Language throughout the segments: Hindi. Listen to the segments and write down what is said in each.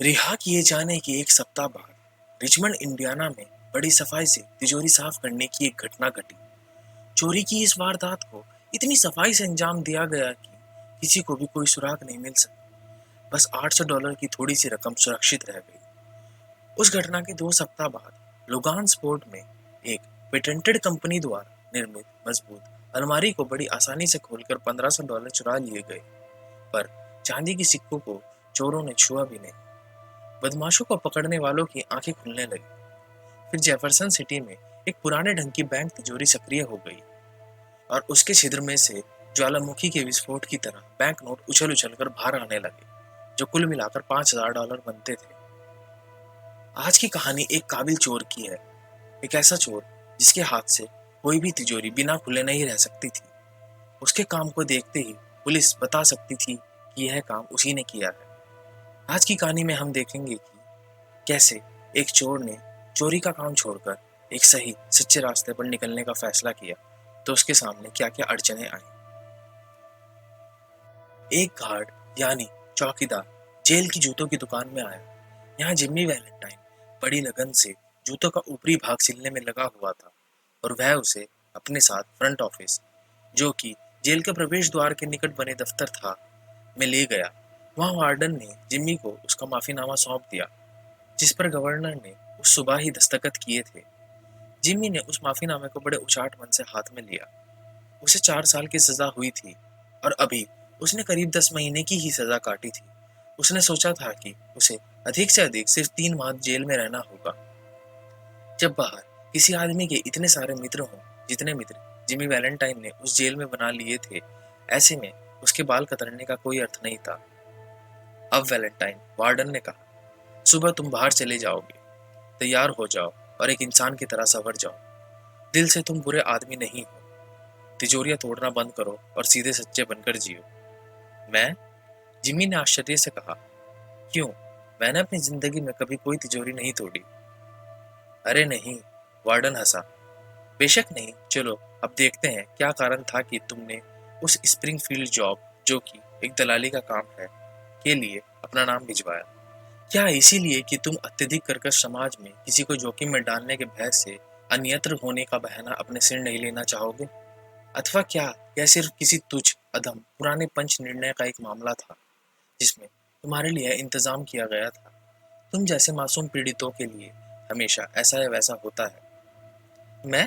रिहा किए जाने के एक सप्ताह बाद रिचमंड इंडियाना में बड़ी सफाई से तिजोरी साफ करने की एक घटना घटी। चोरी की इस वारदात को इतनी सफाई से अंजाम दिया गया कि किसी को भी कोई सुराग नहीं मिल सका। बस $800 की थोड़ी सी रकम सुरक्षित रह गई। उस घटना के 2 सप्ताह बाद लोगान स्पोर्ट में एक पेटेंटेड कंपनी द्वारा निर्मित मजबूत अलमारी को बड़ी आसानी से खोलकर $1500 चुरा लिए गए। पर चांदी के सिक्कों को चोरों ने छुआ भी नहीं। बदमाशों को पकड़ने वालों की आंखें खुलने लगी। फिर जेफरसन सिटी में एक पुराने ढंग की बैंक तिजोरी सक्रिय हो गई और उसके छिद्र में से ज्वालामुखी के विस्फोट की तरह बैंक नोट उछल उछल कर बाहर आने लगे, जो कुल मिलाकर $5000 बनते थे। आज की कहानी एक काबिल चोर की है। एक ऐसा चोर जिसके हाथ से कोई भी तिजोरी बिना खुले नहीं रह सकती थी। उसके काम को देखते ही पुलिस बता सकती थी कि यह काम उसी ने किया है। आज की कहानी में हम देखेंगे कि कैसे एक चोर ने चोरी का काम छोड़कर एक सही सच्चे रास्ते पर निकलने का फैसला किया, तो उसके सामने क्या क्या अड़चने आई। एक गार्ड यानी चौकीदार जेल की जूतों की दुकान में आया। यहाँ जिम्मी वैलेंटाइन बड़ी लगन से जूतों का ऊपरी भाग सिलने में लगा हुआ था और वह उसे अपने साथ फ्रंट ऑफिस, जो कि जेल के प्रवेश द्वार के निकट बने दफ्तर था, में ले गया। वहाँ वार्डन ने जिम्मी को उसका माफीनामा सौंप दिया, जिस पर गवर्नर ने उस सुबह ही दस्तखत किए थे। जिम्मी ने उस माफीनामे को बड़े उचाट मन से हाथ में लिया। उसे 4 साल की सजा हुई थी और अभी उसने करीब 10 महीने की ही सजा काटी थी। उसने सोचा था कि उसे अधिक से अधिक सिर्फ 3 माह जेल में रहना होगा। जब बाहर किसी आदमी के इतने सारे मित्र हों जितने मित्र जिमी वैलेंटाइन ने उस जेल में बना लिए थे, ऐसे में उसके बाल कतरने का कोई अर्थ नहीं था। अब वैलेंटाइन, वार्डन ने कहा, सुबह तुम बाहर चले जाओगे। तैयार हो जाओ और एक इंसान की तरह संवर जाओ। दिल से तुम बुरे आदमी नहीं हो। तिजोरियां तोड़ना बंद करो और सीधे सच्चे बनकर जियो। मैं? जिमी ने आश्चर्य से कहा, क्यों? मैंने अपनी जिंदगी में कभी कोई तिजोरी नहीं तोड़ी। अरे नहीं, वार्डन हंसा। बेशक नहीं, चलो अब देखते हैं क्या कारण था कि तुमने उस स्प्रिंगफील्ड जॉब, जो कि एक दलाली का काम है, के लिए अपना नाम भिजवाया। क्या इसीलिए कि तुम अत्यधिक कर्कश समाज में किसी को जोखिम में डालने के भय से अन्यत्र होने का बहाना अपने सिर नहीं लेना चाहोगे? अथवा क्या यह सिर्फ किसी तुच्छ अधम पुराने पंच निर्णय का एक मामला था जिसमें तुम्हारे लिए इंतजाम किया गया था? तुम जैसे मासूम पीड़ितों के लिए हमेशा ऐसा या वैसा होता है। मैं?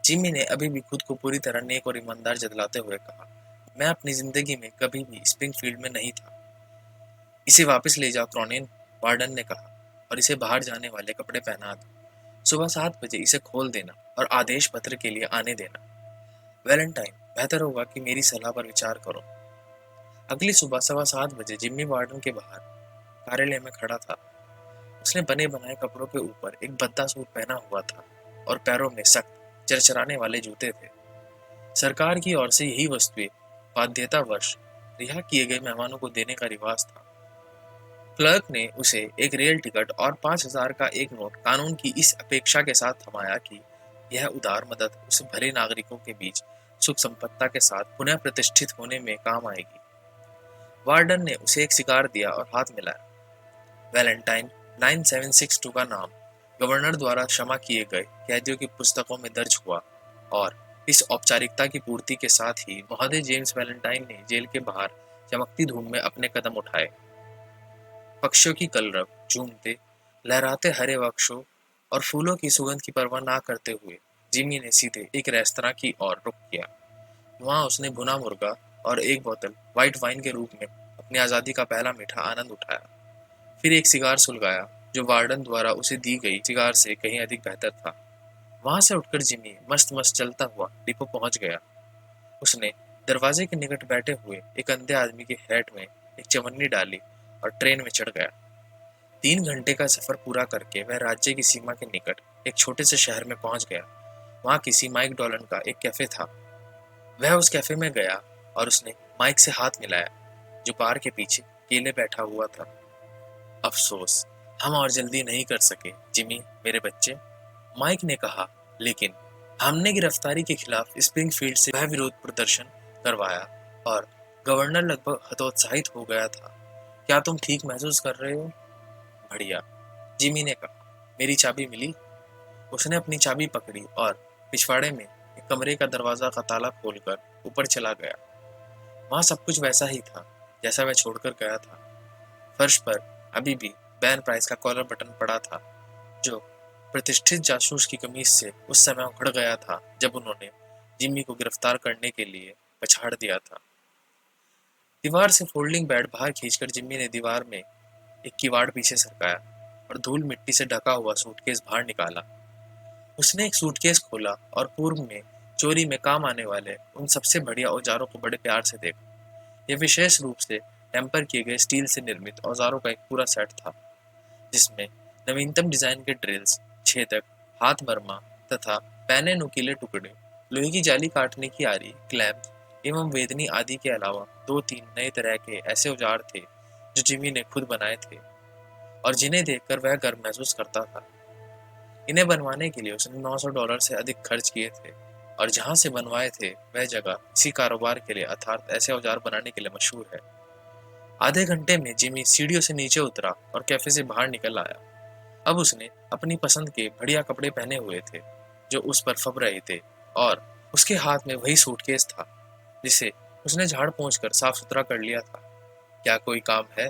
जिमी ने अभी भी खुद को पूरी तरह नेक और ईमानदार जतलाते हुए कहा, मैं अपनी जिंदगी में कभी भी स्प्रिंगफील्ड में नहीं था। इसे वापस ले जाओ क्रॉनिन, वार्डन ने कहा, और इसे बाहर जाने वाले कपड़े पहना दो। सुबह 7 बजे इसे खोल देना और आदेश पत्र के लिए आने देना। वैलेंटाइन, बेहतर होगा कि मेरी सलाह पर विचार करो। अगली सुबह 7:15 जिम्मी वार्डन के बाहर कार्यालय में खड़ा था। उसने बने बनाए कपड़ों के ऊपर एक भद्दा सूट पहना हुआ था और पैरों में सख्त चरचराने वाले जूते थे। सरकार की ओर से यही वस्तुएं बाध्यतावश रिहा किए गए मेहमानों को देने का रिवाज था। क्लर्क ने उसे एक रेल टिकट और 5,000 का एक नोट कानून की इस अपेक्षा के साथ थमाया कि यह उदार मदद उस भले नागरिकों के बीच सुख संपत्ता के साथ पुनः प्रतिष्ठित होने में काम आएगी। वार्डन ने उसे एक सिगार दिया और हाथ मिलाया। वैलेंटाइन 9762 का नाम गवर्नर द्वारा क्षमा किए गए कैदियों की पुस्तकों में दर्ज हुआ और इस औपचारिकता की पूर्ति के साथ ही महोदय जेम्स वैलेंटाइन ने जेल के बाहर चमकती धूप में अपने कदम उठाए। पक्षियों की कलरव, झूमते लहराते हरे वृक्षों और फूलों की सुगंध की परवाह ना करते हुए जिमी ने सीधे एक रेस्तरां की ओर रुख किया। वहां उसने भुना मुर्गा और एक बोतल व्हाइट वाइन के रूप में अपनी आजादी का पहला मीठा आनंद उठाया। फिर एक सिगार सुलगाया, जो वार्डन द्वारा उसे दी गई सिगार से कहीं अधिक बेहतर था। वहां से उठकर जिमी मस्त मस्त चलता हुआ डिपो पहुंच गया। उसने दरवाजे के निकट बैठे हुए एक अंधे आदमी के हैट में एक चवन्नी डाली और ट्रेन में चढ़ गया। 3 घंटे का सफर पूरा करके वह राज्य की सीमा के निकट एक छोटे से शहर में पहुंच गया। वहां किसी माइक डॉलन का एक कैफे था। वह उस कैफे में गया और उसने माइक से हाथ मिलाया, जो बार के पीछे केले बैठा हुआ था। अफसोस, हम और जल्दी नहीं कर सके जिमी, मेरे बच्चे, माइक ने कहा, लेकिन हमने गिरफ्तारी के खिलाफ स्प्रिंगफील्ड से वह विरोध प्रदर्शन करवाया और गवर्नर लगभग हतोत्साहित हो गया था। क्या तुम ठीक महसूस कर रहे हो? बढ़िया, जिमी ने कहा। मेरी चाबी मिली? उसने अपनी चाबी पकड़ी और पिछवाड़े में एक कमरे का दरवाजा का ताला खोलकर ऊपर चला गया। वहां सब कुछ वैसा ही था जैसा वह छोड़कर गया था। फर्श पर अभी भी बैन प्राइस का कॉलर बटन पड़ा था, जो प्रतिष्ठित जासूस की कमीज से उस समय उखड़ गया था जब उन्होंने जिम्मी को गिरफ्तार करने के लिए पछाड़ दिया था। दीवार से फोल्डिंग बेड बाहर खींचकर जिम्मी ने दीवार में एक किवाड़ पीछे सरकाया और धूल मिट्टी से ढका हुआ सूटकेस बाहर निकाला। उसने एक सूटकेस खोला और पूर्व में चोरी में काम आने वाले उन सबसे बढ़िया औजारों को बड़े प्यार से देखा। यह विशेष रूप से टेम्पर किए गए स्टील से निर्मित औजारों का एक पूरा सेट था, जिसमें नवीनतम डिजाइन के ड्रिल्स, छेदक, हाथ मरमा तथा पैने नुकीले टुकड़े, लोहे की जाली काटने की आरी, क्लैंप एवं वेदनी आदि के अलावा 2-3 नए तरह के ऐसे औजार थे जो जिमी ने खुद बनाए थे और जिन्हें देखकर वह गर्व महसूस करता था। इन्हें बनवाने के लिए उसने $900 से अधिक खर्च किए थे और जहां से बनवाए थे वह जगह इसी कारोबार के लिए अर्थात ऐसे औजार बनाने के लिए मशहूर है। आधे घंटे में जिमी सीढ़ियों से नीचे उतरा और कैफे से बाहर निकल आया। अब उसने अपनी पसंद के बढ़िया कपड़े पहने हुए थे जो उस पर फब रहे थे और उसके हाथ में वही सूटकेस था जिसे उसने झाड़ पोंछ कर साफ सुथरा कर लिया था। क्या कोई काम है?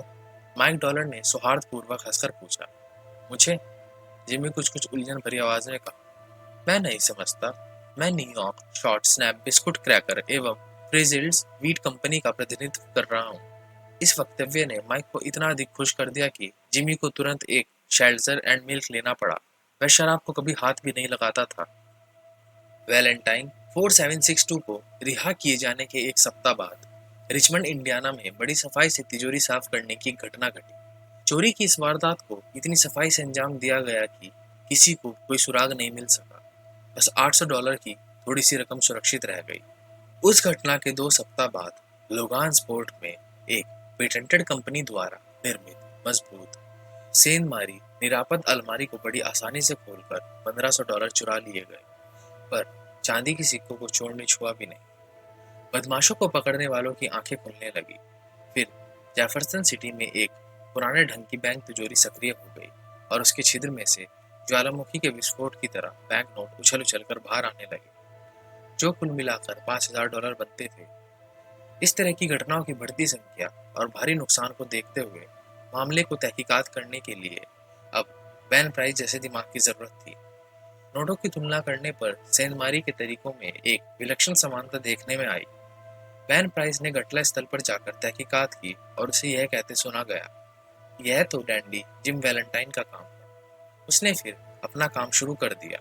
माइक डॉलर ने सौहार्दपूर्वक हंसकर पूछा। मुझे? जिमी कुछ कुछ उलझन भरी आवाज में कहा। मैं नहीं समझता। मैं New York short snap biscuit cracker एवं फ्रेजिल्स वीट कंपनी का प्रतिनिधित्व कर रहा हूँ। इस वक्तव्य ने माइक को इतना अधिक खुश कर दिया कि जिमी को तुरंत एक शेल्जर एंड मिल्क लेना पड़ा। वह शराब को कभी हाथ भी नहीं लगाता था। वैलेंटाइन 4762 को रिहा किए जाने के एक सप्ताह बाद रिचमंड इंडियाना में बड़ी सफाई से तिजोरी साफ करने की घटना घटी। चोरी की इस वारदात को इतनी सफाई से अंजाम दिया गया कि किसी को कोई सुराग नहीं मिल सका। बस $800 की थोड़ी सी रकम सुरक्षित रह गई। उस घटना के 2 सप्ताह बाद लोगान स्पोर्ट में एक पेटेंटेड कंपनी द्वारा निर्मित मजबूत सेंधमारी निरापद अलमारी को बड़ी आसानी से खोलकर $1500 चुरा लिए गए, पर चांदी के सिक्कों को चोर ने छुआ भी नहीं। बदमाशों को पकड़ने वालों की आंखें खुलने लगी। फिर जेफरसन सिटी में एक पुराने ढंग की बैंक तिजोरी सक्रिय हो गई और उसके छिद्र में से ज्वालामुखी के विस्फोट की तरह बैंक नोट उछल उछल कर बाहर आने लगे, जो कुल मिलाकर $5000 बनते थे। इस तरह की घटनाओं की बढ़ती संख्या और भारी नुकसान को देखते हुए मामले को तहकीकात करने के लिए अब बैन प्राइस जैसे दिमाग की जरूरत थी। नोटों की तुलना करने पर सेंधमारी के तरीकों में एक विलक्षण समानता देखने में आई। बैन प्राइस ने घटना स्थल पर जाकर तहकीकात की और उसे यह कहते सुना गया, यह तो डैंडी जिम वैलेंटाइन का काम है। उसने फिर अपना काम शुरू कर दिया।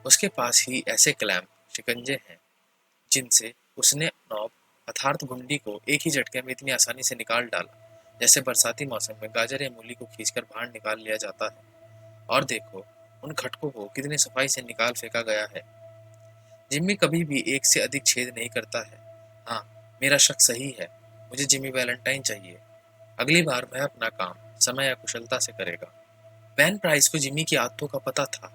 उसके पास ही ऐसे क्लैंप, शिकंजे हैं जिनसे उसने नॉब अर्थात घुंडी को एक ही झटके में इतनी आसानी से निकाल डाला, जैसे बरसाती मौसम में गाजर या मूली को खींचकर बाहर निकाल लिया जाता है। और देखो, उन खटकों को कितनी सफाई से निकाल फेंका गया है। जिम्मी कभी भी एक से अधिक छेद नहीं करता है। हाँ, मेरा शक सही है। मुझे जिमी वैलेंटाइन चाहिए। अगली बार वह अपना काम समय या कुशलता से करेगा। बैन प्राइस को जिमी की आदतों का पता था।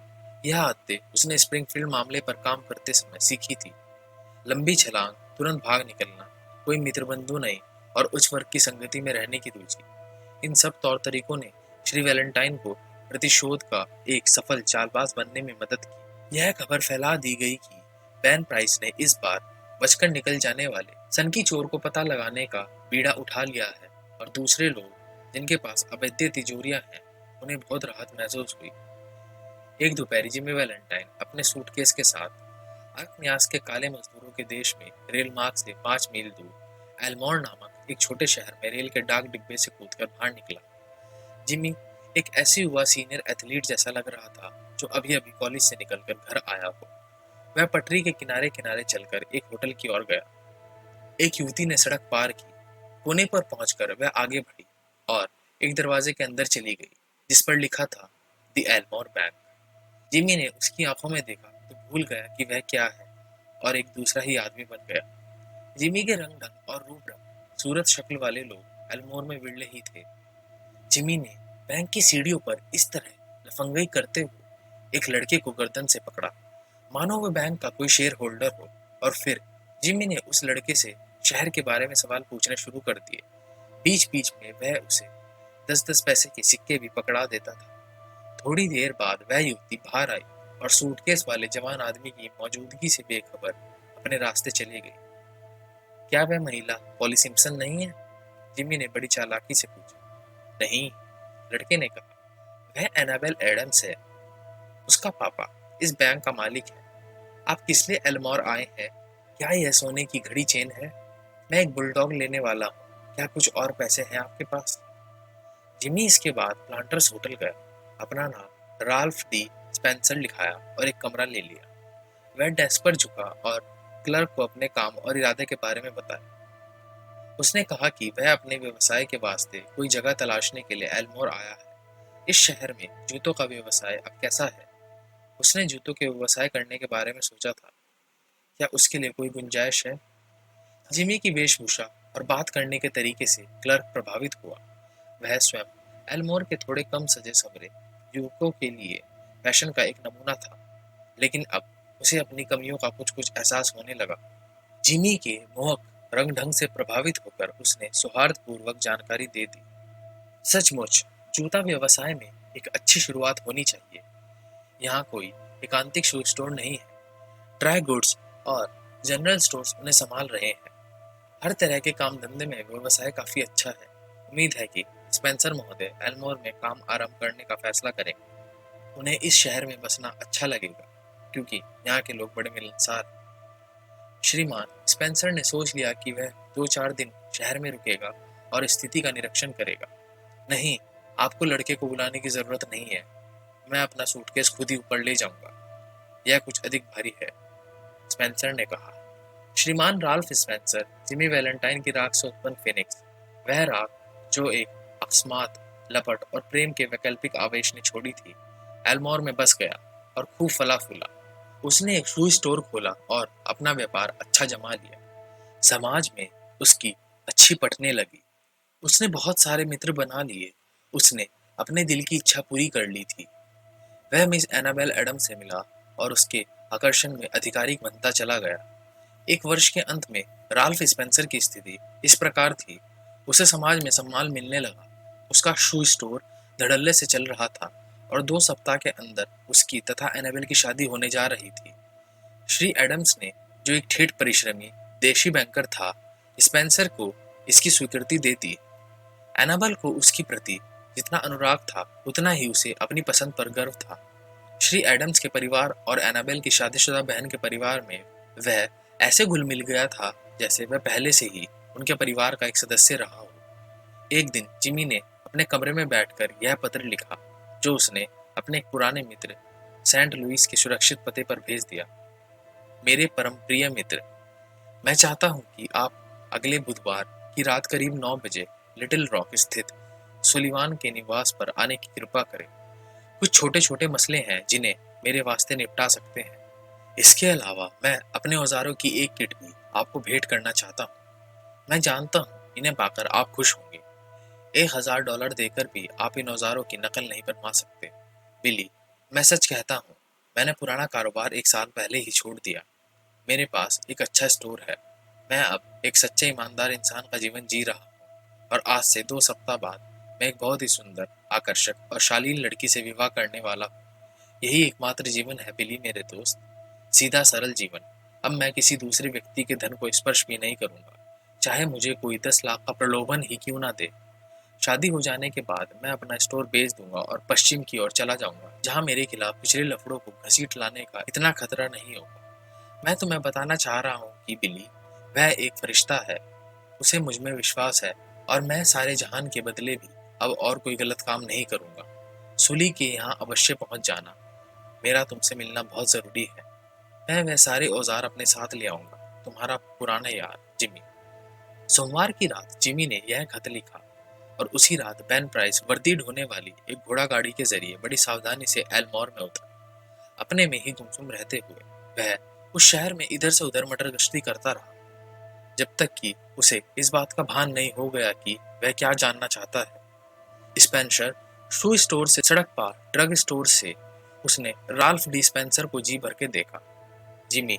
यह आदतें उसने स्प्रिंगफील्ड मामले पर काम करते समय सीखी थी। लंबी छलांग, तुरंत भाग निकलना, कोई मित्र बंधु नहीं और उच्च वर्ग की संगति में रहने की रुचि। इन सब तौर तरीकों ने श्री वैलेंटाइन को प्रतिशोध का एक सफल चालबाज बनने में मदद की। यह खबर फैला दी गई कि बैन प्राइस ने इस बार बचकर निकल जाने वाले सनकी चोर को पता लगाने का बीड़ा उठा लिया है और दूसरे लोग जिनके पास अवैध तिजोरियां हैं उन्हें बहुत राहत महसूस हुई। एक दोपहर जिमी वैलेंटाइन अपने सूटकेस के साथ अग्न्यास के काले मजदूरों के देश में रेल मार्ग से 5 मील दूर एल्मोर नामक एक छोटे शहर में रेल के डाक डिब्बे से कूदकर बाहर निकला। जिमी एक ऐसी युवा सीनियर एथलीट जैसा लग रहा था जो अभी अभी कॉलेज से निकलकर घर आया हो। वह पटरी के किनारे किनारे चलकर एक होटल की ओर गया। एक युवती ने सड़क पार की। कोने पर पहुंचकर वह आगे बढ़ी और एक दरवाजे के अंदर चली गई जिस पर लिखा था द एल्मोर बैंक। जिमी ने उसकी आंखों में देखा तो भूल गया कि वह क्या है और एक दूसरा ही आदमी बन गया। जिमी के रंग ढंग और रूप रंग सूरत शक्ल वाले लोग एल्मोर में विरले ही थे। जिमी ने बैंक की सीढ़ियों पर इस तरह लफंगई करते हुए एक लड़के को गर्दन से पकड़ा मानो वह बैंक का कोई शेयर होल्डर हो, और फिर जिमी ने उस लड़के से शहर के बारे में सवाल पूछने शुरू कर दिए। बीच बीच में वह उसे 10-10 पैसे के सिक्के भी पकड़ा देता था। थोड़ी देर बाद वह युवती बाहर आई और सूटकेस वाले जवान आदमी की मौजूदगी से बेखबर अपने रास्ते चली गई। क्या वह महिला पॉली सिम्पसन नहीं है? जिमी ने बड़ी चालाकी से पूछा। नहीं, लड़के ने कहा, वह एनाबेल एडम्स है, उसका पापा इस बैंक का मालिक है। आप किस लिए एल्मोर आए हैं? क्या यह सोने की घड़ी चेन है? मैं एक बुलडॉग लेने वाला हूँ, क्या कुछ और पैसे हैं आपके पास? जिमी इसके बाद प्लांटर्स होटल गया, अपना नाम राल्फ डी स्पेंसर लिखाया और एक कमरा ले लिया। वह डेस्क पर झुका और क्लर्क को अपने काम और इरादे के बारे में बताया। उसने कहा कि वह अपने व्यवसाय के वास्ते कोई जगह तलाशने के लिए एल्मोर आया है। इस शहर में जूतों का व्यवसाय अब कैसा है? उसने जूतों के व्यवसाय करने के बारे में सोचा था। क्या उसके लिए कोई गुंजाइश है? जिमी की वेशभूषा और बात करने के तरीके से क्लर्क प्रभावित हुआ। वह स्वयं एल्मोर के थोड़े कम सजे संवरे युवकों के लिए फैशन का एक नमूना था, लेकिन अब उसे अपनी कमियों का कुछ कुछ एहसास होने लगा। जिमी के मोहक रंग ढंग से प्रभावित होकर उसने सौहार्दपूर्वक जानकारी दे दी। सचमुच जूता व्यवसाय में एक अच्छी शुरुआत होनी चाहिए। यहाँ कोई एकांतिक शू स्टोर नहीं है। ड्राई गुड्स और जनरल स्टोर्स उन्हें संभाल रहे हैं। हर तरह के काम धंधे में व्यवसाय काफी अच्छा है। उम्मीद है कि स्पेंसर महोदय एल्मोर में काम आरंभ करने का फैसला करेंगे। उन्हें इस शहर में बसना अच्छा लगेगा क्योंकि यहाँ के लोग बड़े मिलनसार हैं। श्रीमान स्पेंसर ने सोच लिया कि वह 2-4 दिन शहर में रुकेगा और स्थिति का निरीक्षण करेगा। नहीं, आपको लड़के को बुलाने की जरूरत नहीं है। मैं अपना सूटकेस खुद ही ऊपर ले जाऊंगा। यह कुछ अधिक भारी है, स्पेंसर ने कहा। श्रीमान राल्फ स्पेंसर, जिमी वैलेंटाइन की राख से उत्पन्न फिनिक्स, वह राख जो एक अकस्मात लपट और प्रेम के वैकल्पिक आवेश ने छोड़ी थी, एल्मोर में बस गया और खूब फला फूला। उसने एक शू स्टोर खोला और अपना व्यापार अच्छा जमा लिया। समाज में उसकी अच्छी पटने लगी। उसने बहुत सारे मित्र बना लिए। उसने अपने दिल की इच्छा पूरी कर ली थी। वह मिस एनाबेल एडम से मिला और उसके आकर्षण में अधिकारिक बनता चला गया। एक वर्ष के अंत में राल्फ स्पेंसर की स्थिति इस प्रकार थी, उसे समाज में सम्मान मिलने लगा। उसका शू स्टोर धड़ल्ले से चल रहा था और 2 सप्ताह के अंदर उसकी तथा एनाबेल की शादी होने जा रही थी। श्री एडम्स ने, जो एक ठेठ परिश्रमी देशी बैंकर था, स्पेंसर को इसकी स्वीकृति दे दी। एनाबेल को उसकी प्रति जितना अनुराग था उतना ही उसे अपनी पसंद पर गर्व था। श्री एडम्स के परिवार और एनाबेल की शादीशुदा बहन के परिवार में वह ऐसे घुल मिल गया था जैसे वह पहले से ही उनके परिवार का एक सदस्य रहा हो। एक दिन जिमी ने अपने कमरे में बैठकर यह पत्र लिखा जो उसने अपने एक पुराने मित्र सेंट लुइस के सुरक्षित पते पर भेज दिया। मेरे परम प्रिय मित्र, मैं चाहता हूं कि आप अगले बुधवार की रात करीब 9 बजे लिटिल रॉक स्थित सुलिवान के निवास पर आने की कृपा करें। कुछ छोटे छोटे मसले हैं जिन्हें मेरे वास्ते निपटा सकते हैं। इसके अलावा मैं अपने औजारों की एक किट भी आपको भेंट करना चाहता हूँ। मैं जानता हूँ इन्हें पाकर आप खुश होंगे। $1000 देकर भी आप इन औजारों की नकल नहीं बनवा सकते। बिली, मैं सच कहता हूँ, मैंने पुराना कारोबार 1 साल पहले ही छोड़ दिया। मेरे पास एक अच्छा स्टोर है। मैं अब एक सच्चे ईमानदार इंसान का जीवन जी रहा हूँ और आज से 2 सप्ताह बाद मैं एक बहुत ही सुंदर, आकर्षक और शालीन लड़की से विवाह करने वाला हूँ। यही एकमात्र जीवन है बिली मेरे दोस्त, सीधा सरल जीवन। अब मैं किसी दूसरे व्यक्ति के धन को स्पर्श भी नहीं करूंगा, चाहे मुझे कोई 10 लाख का प्रलोभन ही क्यों ना दे। शादी हो जाने के बाद मैं अपना स्टोर बेच दूंगा और पश्चिम की ओर चला जाऊंगा, जहां मेरे खिलाफ पिछले लफड़ों को घसीट लाने का इतना खतरा नहीं होगा। मैं तुम्हें बताना चाह रहा हूँ कि बिली, वह एक फरिश्ता है। उसे मुझ में विश्वास है और मैं सारे जहान के बदले भी अब और कोई गलत काम नहीं करूंगा। सुली के यहाँ अवश्य पहुंच जाना। मेरा तुमसे मिलना बहुत जरूरी है। मैं वह सारे औजार अपने साथ ले आऊंगा। तुम्हारा पुराना यार जिमी। सोमवार की रात जिमी ने यह खत लिखा और उसी रात बेन प्राइस वर्दी ढोने वाली एक घोड़ा गाड़ी के जरिए बड़ी सावधानी से एल्मोर में उतरा। अपने में ही गुमसुम रहते हुए वह उस शहर में इधर से उधर मटर गश्ती करता रहा, जब तक कि उसे इस बात का भान नहीं हो गया कि वह क्या जानना चाहता है। स्पेंसर शू स्टोर से सड़क पार ड्रग स्टोर से उसने राल्फ डी स्पेंसर को जी भर के देखा। जिमी,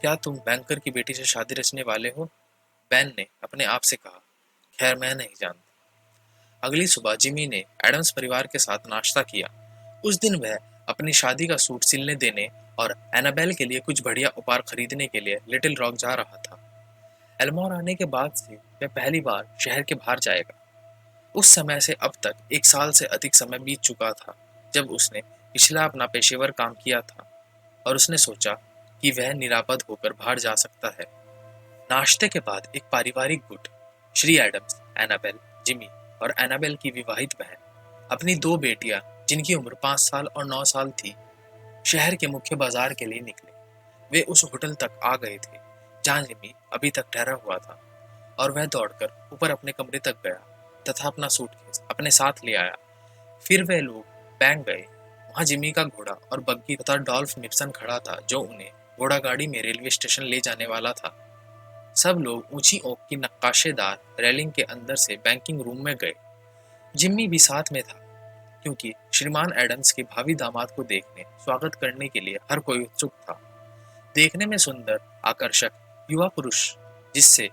क्या तुम बैंकर की बेटी से शादी रचने वाले हो? बेन ने अपने आप से कहा। खैर, मैं नहीं जानता। अगली सुबह जिमी ने एडम्स परिवार के साथ नाश्ता किया। उस दिन वह अपनी शादी का सूट सिलने देने और एनाबेल के लिए कुछ बढ़िया उपहार खरीदने के लिए लिटिल रॉक जा रहा था। एल्मोर आने के बाद से वह पहली बार शहर के बाहर जाएगा। उस समय से अब तक 1 साल से अधिक समय बीत चुका था जब उसने पिछला अपना पेशेवर काम किया था, और उसने सोचा कि वह निरापद होकर बाहर जा सकता है। नाश्ते के बाद एक पारिवारिक गुट, श्री एडम्स, एनाबेल, जिमी और एनाबेल की विवाहित बहन, अपनी 2 बेटियां जिनकी उम्र 5 साल और 9 साल थी, शहर के मुख्य बाजार के लिए निकले। वे उस होटल तक आ गए थे जहां जिमी अभी तक ठहरा हुआ था, और वह दौड़कर ऊपर अपने कमरे तक गया तथा अपना सूटकेस अपने साथ ले आया। फिर वे लोग बैंक गए। वहां जिमी का घोड़ा और बग्गी तथा डॉल्फ निप्सन खड़ा था जो उन्हें घोड़ा गाड़ी में रेलवे स्टेशन ले जाने वाला था। सब लोग ऊंची ओक की नक्काशेदार रेलिंग के अंदर से बैंकिंग रूम में गए। जिम्मी भी साथ में था क्योंकि श्रीमान एडम्स के भावी दामाद को देखने स्वागत करने के लिए हर कोई उत्सुक था। देखने में सुंदर, आकर्षक युवा पुरुष जिससे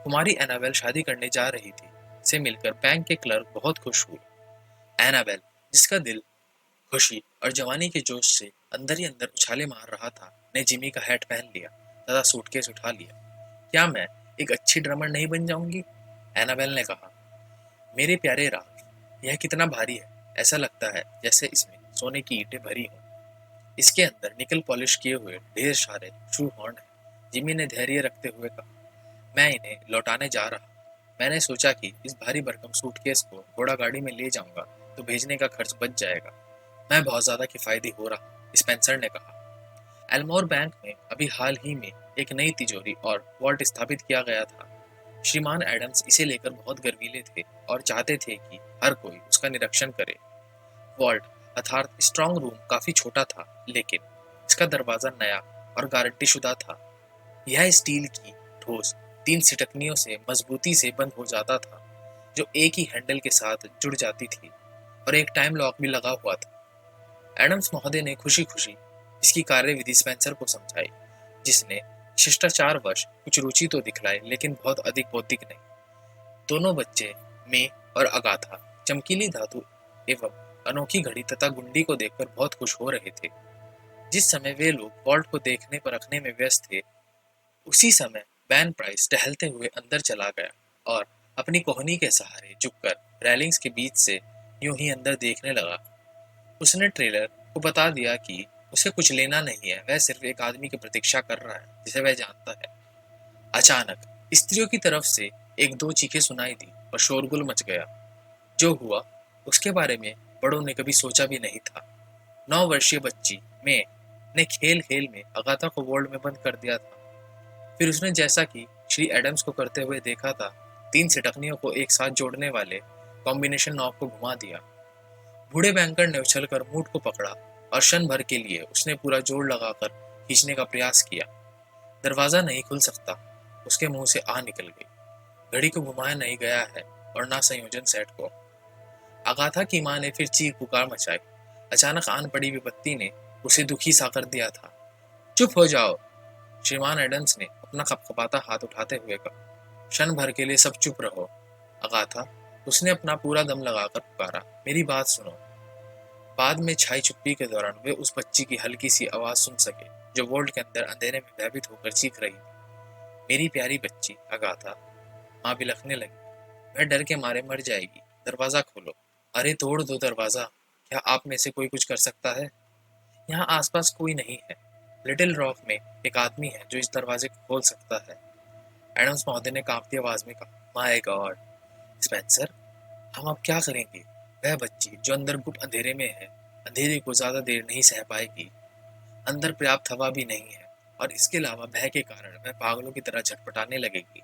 कुमारी एनाबेल शादी करने जा रही थी से मिलकर बैंक के क्लर्क बहुत खुश हुए। एनाबेल, जिसका दिल खुशी और जवानी के जोश से अंदर ही अंदर उछाले मार रहा था, ने जिमी का हैट पहन लिया तथा सूटकेस उठा लिया। क्या मैं एक अच्छी ड्रमर नहीं बन जाऊंगी? एनाबेल ने कहा। मेरे प्यारे राल्फ, यह कितना भारी है। ऐसा लगता है जैसे इसमें सोने की ईंटें भरी हों। इसके अंदर निकल पॉलिश किए हुए ढेर सारे शू हॉर्न है। जिमी ने धैर्य रखते हुए कहा। मैं इन्हें लौटाने जा रहा। मैंने सोचा कि इस भारी भरकम सूटकेस को घोड़ा गाड़ी में ले जाऊंगा तो भेजने का खर्च बच जाएगा। मैं बहुत ज्यादा किफायती हो रहा, स्पेंसर ने कहा। एल्मोर बैंक में अभी हाल ही में एक नई तिजोरी और वॉल्ट स्थापित किया गया था। श्रीमान एडम्स इसे लेकर बहुत गर्वीले थे और चाहते थे कि हर कोई उसका निरीक्षण करे। वॉल्ट अर्थात स्ट्रांग रूम काफी छोटा था, लेकिन इसका दरवाजा नया और गारंटी शुदा था। यह स्टील की ठोस 3 सिटकनियों से मजबूती से बंद हो जाता था जो एक ही हैंडल के साथ जुड़ जाती थी, और एक टाइम लॉक भी लगा हुआ था। एडम्स महोदय ने खुशी खुशी इसकी कार्यविधि स्पेंसर को समझाई, जिसने शिष्टाचारवश कुछ रुचि तो दिखलाई लेकिन बहुत अधिक बौद्धिक नहीं। दोनों बच्चे मे और अगाथा चमकीली धातु एवं अनोखी घड़ी तथा गुंडी को देखकर बहुत खुश हो रहे थे। जिस समय वे लोग वॉल्ट को देखने परखने में व्यस्त थे, उसी समय वैन प्राइस टहलते हुए अंदर चला गया और अपनी कोहनी के सहारे झुककर रेलिंग्स के बीच से यूं ही अंदर देखने लगा। उसने ट्रेलर को बता दिया कि उसे कुछ लेना नहीं है, वह सिर्फ एक आदमी की प्रतीक्षा कर रहा है जिसे वह जानता है। अचानक स्त्रियों की तरफ से 1-2 चीखें सुनाई दी और शोरगुल मच गया। जो हुआ उसके बारे में बड़ों ने कभी सोचा भी नहीं था। 9 वर्षीय बच्ची मे ने खेल खेल में अगाथा को वोल्ड में बंद कर दिया था। फिर उसने जैसा कि श्री एडम्स को करते हुए देखा था, 3 सिटकनियों को एक साथ जोड़ने वाले कॉम्बिनेशन नॉब को घुमा दिया। बूढ़े बैंकर ने उछलकर मूठ को पकड़ा और क्षण भर के लिए उसने पूरा जोर लगाकर खींचने का प्रयास किया। दरवाजा नहीं खुल सकता, उसके मुंह से आ निकल गई। घड़ी को घुमाया नहीं गया है और ना संयोजन सेट को। अगाथा की मां ने फिर चीख पुकार मचाई। अचानक आन पड़ी विपत्ति ने उसे दुखी सा कर दिया था। चुप हो जाओ, श्रीमान एडम्स ने अपना कपकपाता हाथ उठाते हुए कहा। क्षण भर के लिए सब चुप रहो। अगाथा, उसने अपना पूरा दम लगाकर पुकारा, मेरी बात सुनो। बाद में छाई चुप्पी के दौरान वे उस बच्ची की हल्की सी आवाज सुन सके जो वोल्ट के अंदर अंधेरे में भयभीत होकर चीख रही थी। मेरी प्यारी बच्ची अगाथा। माँ बिलखने लगी। वह डर के मारे मर जाएगी। दरवाजा खोलो। अरे तोड़ दो दरवाजा। क्या आप में से कोई कुछ कर सकता है? यहाँ आसपास कोई नहीं है। लिटिल रॉक में एक आदमी है जो इस दरवाजे को खोल सकता है। एडम्स महोदय ने कांपती आवाज में कहा। माय गॉड स्पेंसर, हम अब क्या करेंगे? वह बच्ची जो अंदर गुप्त अंधेरे में है, अंधेरे को ज्यादा देर नहीं सह पाएगी। अंदर पर्याप्त हवा भी नहीं है और इसके अलावा भय के कारण वह पागलों की तरह झटपटाने लगेगी।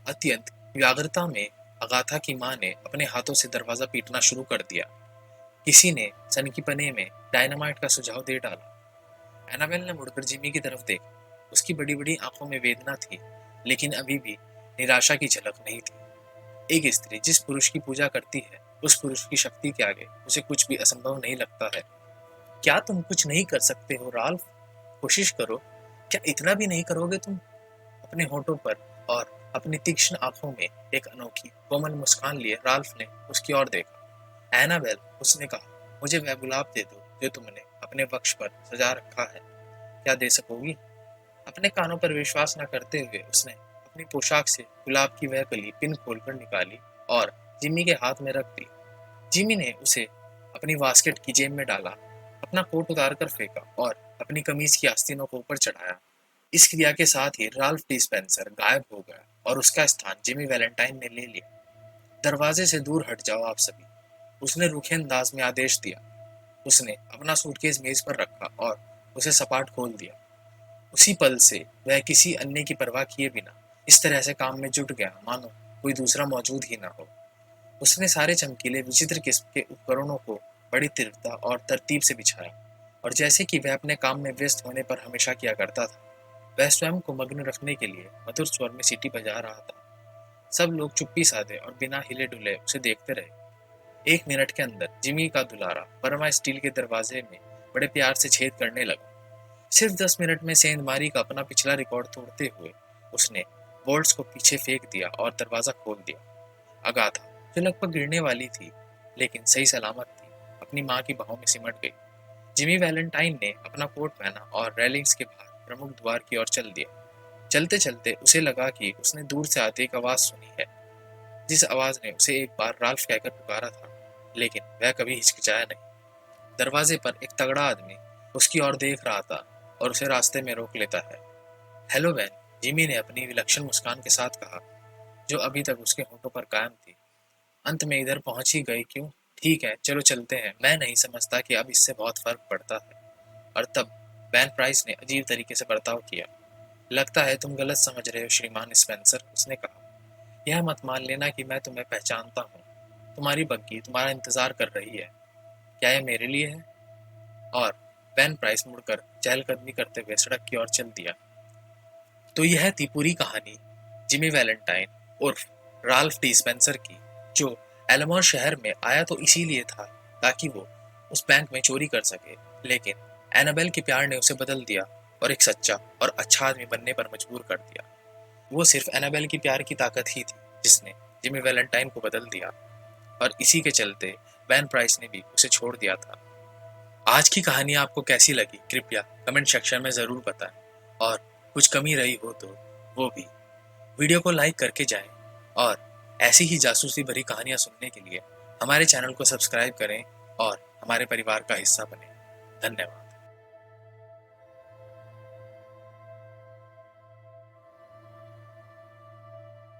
अत्यंत व्याग्रता में अगाथा की मां ने अपने हाथों से दरवाजा पीटना शुरू कर दिया। किसी ने सनकीपने में डायनामाइट का सुझाव दे डाला। एनाबेल ने मुड़कर जिमी की तरफ देखा। उसकी बड़ी बड़ी आंखों में वेदना थी, लेकिन अभी भी निराशा की झलक नहीं थी। एक स्त्री जिस पुरुष की पूजा करती है, उस पुरुष की शक्ति के आगे उसे कुछ भी असंभव नहीं लगता है। क्या तुम कुछ नहीं कर सकते हो राल्फ? कोशिश करो। क्या इतना भी नहीं करोगे तुम? अपने होठों पर और अपनी तीक्ष्ण आंखों में एक अनोखी कोमल मुस्कान लिए राल्फ ने उसकी ओर देखा। एनाबेल, उसने कहा, मुझे वह गुलाब दे दो जो तुमने अपने वक्ष पर सजा रखा है। क्या दे सकोगी? अपने कानों पर विश्वास न करते हुए उसने अपनी पोशाक से गुलाब की वह कली पिन खोलकर निकाली और जिमी के हाथ में रख दी। जिमी ने उसे अपनी बास्केट की जेब में डाला, अपना कोट उतार कर फेंका और अपनी कमीज की आस्तीनों को ऊपर चढ़ाया। इस क्रिया के साथ ही राल्फ डी स्पेंसर गायब हो गया और उसका स्थान जिमी वैलेंटाइन ने ले लिया। दरवाजे से दूर हट जाओ आप सभी, उसने रूखे अंदाज में आदेश दिया। उसने अपना सूटकेस मेज पर रखा और उसे सपाट खोल दिया। उसी पल से वह किसी अन्य की परवाह किए बिना इस तरह से काम में जुट गया मानो कोई दूसरा मौजूद ही ना हो। उसने सारे चमकीले विचित्र किस्म के उपकरणों को बड़ी तीव्रता और तरतीब से बिछाया और जैसे कि वह अपने काम में व्यस्त होने पर हमेशा किया करता था, वह स्वयं को मग्न रखने के लिए मधुर स्वर में सीटी बजा रहा था। सब लोग चुप्पी साधे और बिना हिले डुले उसे देखते रहे। 1 मिनट के अंदर जिमी का दुलारा परमा स्टील के दरवाजे में बड़े प्यार से छेद करने लगा। सिर्फ 10 मिनट में सेंधमारी का अपना पिछला रिकॉर्ड तोड़ते हुए उसने बोल्ट्स को पीछे फेंक दिया और दरवाजा खोल दिया। अगाथा, जो लगभग गिरने वाली थी लेकिन सही सलामत थी, अपनी माँ की बाहों में सिमट गई। जिमी वैलेंटाइन ने अपना कोट पहना और रेलिंग्स के बाहर प्रमुख द्वार की ओर चल दिया। चलते चलते उसे लगा कि उसने दूर से आती एक आवाज सुनी है, जिस आवाज ने उसे एक बार राल्फ कहकर पुकारा था, लेकिन वह कभी हिचकिचाया नहीं। दरवाजे पर एक तगड़ा आदमी उसकी ओर देख रहा था और उसे रास्ते में रोक लेता है। हेलो बैन, जिमी ने अपनी विलक्षण मुस्कान के साथ कहा, जो अभी तक उसके होठों पर कायम थी। अंत में इधर पहुंच ही गए क्यों? ठीक है, चलो चलते हैं। मैं नहीं समझता कि अब इससे बहुत फर्क पड़ता है। और तब बैन प्राइस ने अजीब तरीके से बर्ताव किया। लगता है तुम गलत समझ रहे हो श्रीमान स्पेंसर, उसने कहा। यह मत मान लेना कि मैं तुम्हें पहचानता हूँ। तुम्हारी बग्गी तुम्हारा इंतजार कर रही है। क्या यह मेरे लिए है? और बैन प्राइस मुड़कर चहलकदमी करते हुए सड़क की ओर चल दिया। तो यह थी पूरी कहानी जिमी वैलेंटाइन उर्फ राल्फ डी स्पेंसर की, जो एलमोर शहर में आया तो इसीलिए था ताकि वो उस बैंक में चोरी कर सके, लेकिन एनाबेल के प्यार ने उसे बदल दिया और एक सच्चा और अच्छा आदमी बनने पर मजबूर कर दिया। वो सिर्फ एनाबेल की प्यार की ताकत ही थी जिसने जिमी वैलेंटाइन को बदल दिया, और इसी के चलते बैन प्राइस ने भी उसे छोड़ दिया था। आज की कहानी आपको कैसी लगी कृपया कमेंट सेक्शन में ज़रूर बताएं, और कुछ कमी रही हो तो वो भी। वीडियो को लाइक करके जाएं और ऐसी ही जासूसी भरी कहानियां सुनने के लिए हमारे चैनल को सब्सक्राइब करें और हमारे परिवार का हिस्सा बनें। धन्यवाद।